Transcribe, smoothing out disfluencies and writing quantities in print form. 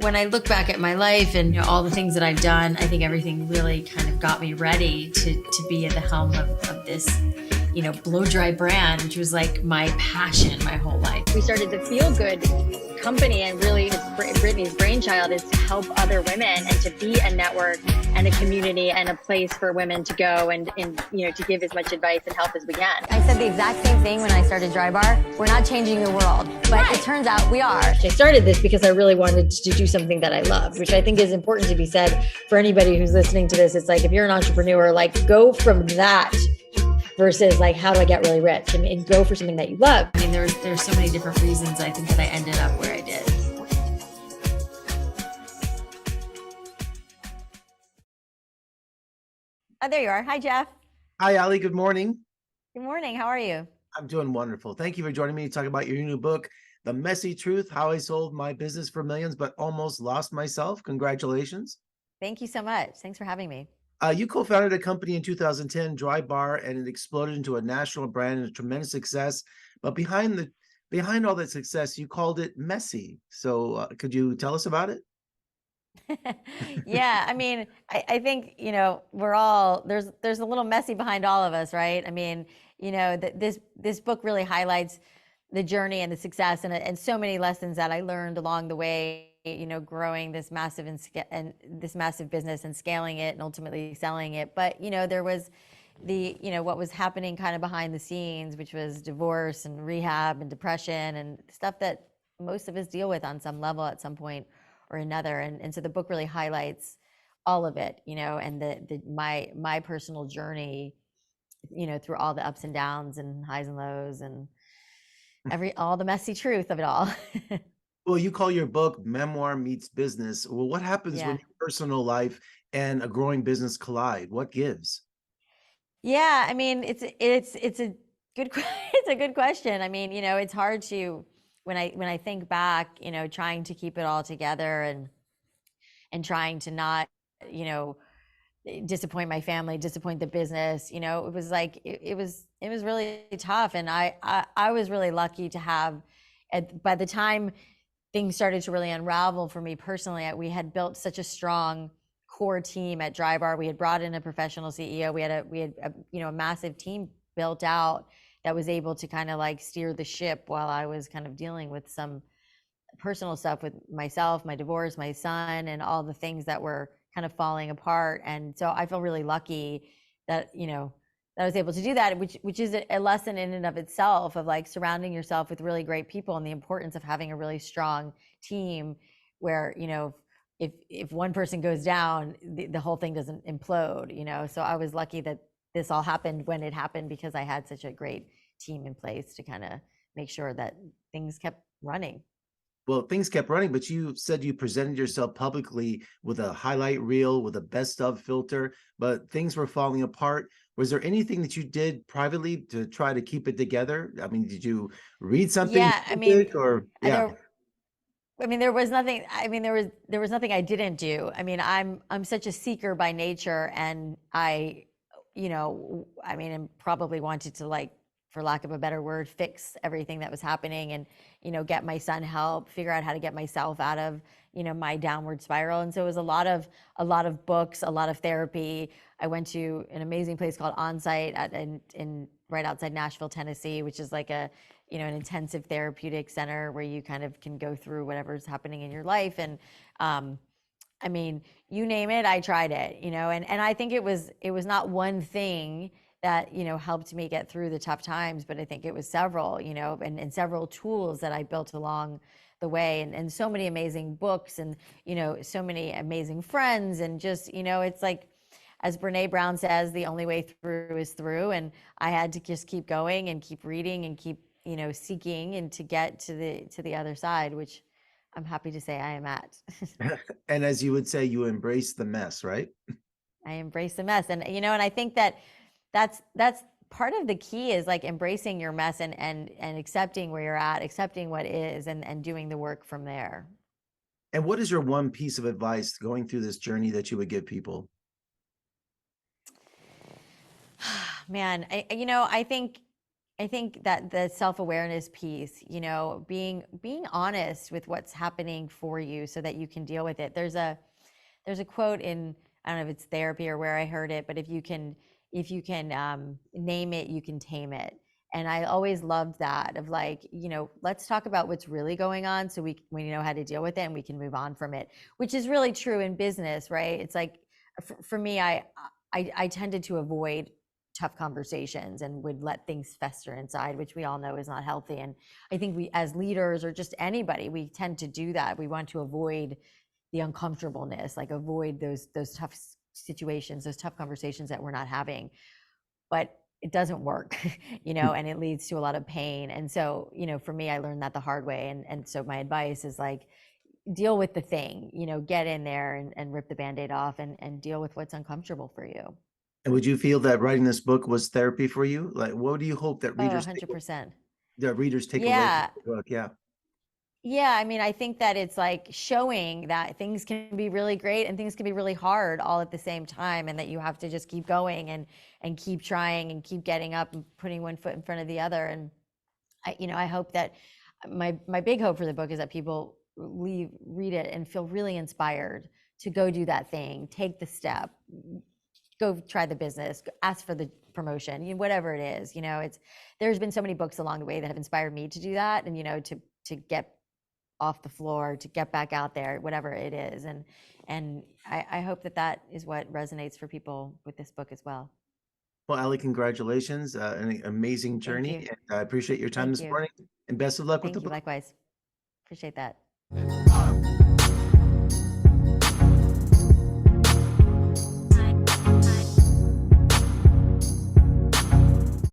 when I look back at my life and all the things that I've done, I think everything really kind of got me ready to be at the helm of this, blow dry brand, which was like my passion my whole life. We started the Feel Good company, and really Brittany's brainchild is to help other women and to be a network and a community and a place for women to go and to give as much advice and help as we can. I said the exact same thing when I started Dry Bar. We're not changing the world, but it turns out we are. I started this because I really wanted to do something that I loved, which I think is important to be said for anybody who's listening to this. It's like, if you're an entrepreneur, like, go from that versus like, how do I get really rich, and go for something that you love. I mean, there's so many different reasons I think that I ended up where I did. Oh, there you are. Hi, Jeff. Hi, Alli. Good morning. Good morning. How are you? I'm doing wonderful. Thank you for joining me to talk about your new book, The Messy Truth: How I Sold My Business for Millions But Almost Lost Myself. Congratulations. Thank you so much. Thanks for having me. You co-founded a company in 2010, Dry Bar, and it exploded into a national brand and a tremendous success. But behind all that success, you called it messy. So could you tell us about it? Yeah, I mean, I think, we're all, there's a little messy behind all of us, right? I mean, this book really highlights the journey and the success and so many lessons that I learned along the way, growing this massive and this massive business and scaling it and ultimately selling it. But, there was what was happening kind of behind the scenes, which was divorce and rehab and depression and stuff that most of us deal with on some level at some point or another. And so the book really highlights all of it, and my personal journey, through all the ups and downs and highs and lows and all the messy truth of it all. Well, you call your book Memoir Meets Business. Well, what happens when your personal life and a growing business collide? What gives? Yeah, I mean, it's a good it's a good question. I mean, it's hard to when I think back, trying to keep it all together and trying to not, disappoint my family, disappoint the business. It was like it was really tough, and I was really lucky to have. By the time things started to really unravel for me personally, we had built such a strong core team at Dry Bar. We had brought in a professional CEO. We had a massive team built out that was able to kind of like steer the ship while I was kind of dealing with some personal stuff with myself, my divorce, my son, and all the things that were kind of falling apart. And so I feel really lucky that, that I was able to do that, which is a lesson in and of itself of like surrounding yourself with really great people and the importance of having a really strong team where, if one person goes down, the whole thing doesn't implode, So I was lucky that this all happened when it happened because I had such a great team in place to kind of make sure that things kept running. Well, things kept running, but you said you presented yourself publicly with a highlight reel, with a best of filter, but things were falling apart. Was there anything that you did privately to try to keep it together? I mean, did you read something? Yeah, I mean, there was nothing. I mean, there was nothing I didn't do. I mean, I'm such a seeker by nature, and I and probably wanted to, like, for lack of a better word, fix everything that was happening and, get my son help, figure out how to get myself out of, my downward spiral. And so it was a lot of books, a lot of therapy. I went to an amazing place called Onsite in right outside Nashville, Tennessee, which is like an intensive therapeutic center where you kind of can go through whatever's happening in your life. And, I mean, you name it, I tried it, and I think it was not one thing that, helped me get through the tough times, but I think it was several, and several tools that I built along the way, and so many amazing books and, so many amazing friends, and just, it's like, as Brene Brown says, the only way through is through. And I had to just keep going and keep reading and keep, seeking, and to get to the other side, which I'm happy to say I am at. And as you would say, you embrace the mess, right? I embrace the mess. And, and I think that's part of the key is like embracing your mess and accepting where you're at, accepting what is, and doing the work from there. And what is your one piece of advice going through this journey that you would give people? Man, I think I think that the self-awareness piece, being honest with what's happening for you so that you can deal with it. There's a quote in, I don't know if it's therapy or where I heard it, but if you can name it, you can tame it. And I always loved that of like, let's talk about what's really going on so we know how to deal with it and we can move on from it, which is really true in business, right? It's like, for me, I tended to avoid tough conversations and would let things fester inside, which we all know is not healthy. And I think we, as leaders or just anybody, we tend to do that. We want to avoid the uncomfortableness, like avoid those tough situations, those tough conversations that we're not having. But it doesn't work, and it leads to a lot of pain. And so, for me, I learned that the hard way. And so my advice is like, deal with the thing, get in there and rip the Band-Aid off and deal with what's uncomfortable for you. And would you feel that writing this book was therapy for you? Like, what do you hope that readers 100%. Away from the book? Yeah. Yeah, I mean, I think that it's like showing that things can be really great and things can be really hard all at the same time, and that you have to just keep going and keep trying and keep getting up and putting one foot in front of the other. And I hope that my big hope for the book is that people read it and feel really inspired to go do that thing, take the step, go try the business, ask for the promotion, whatever it is. There's been so many books along the way that have inspired me to do that, and to get off the floor, to get back out there, whatever it is. And I hope that is what resonates for people with this book as well. Well, Alli, congratulations. An amazing journey. And I appreciate your time this morning, and best of luck with the book. Likewise. Appreciate that.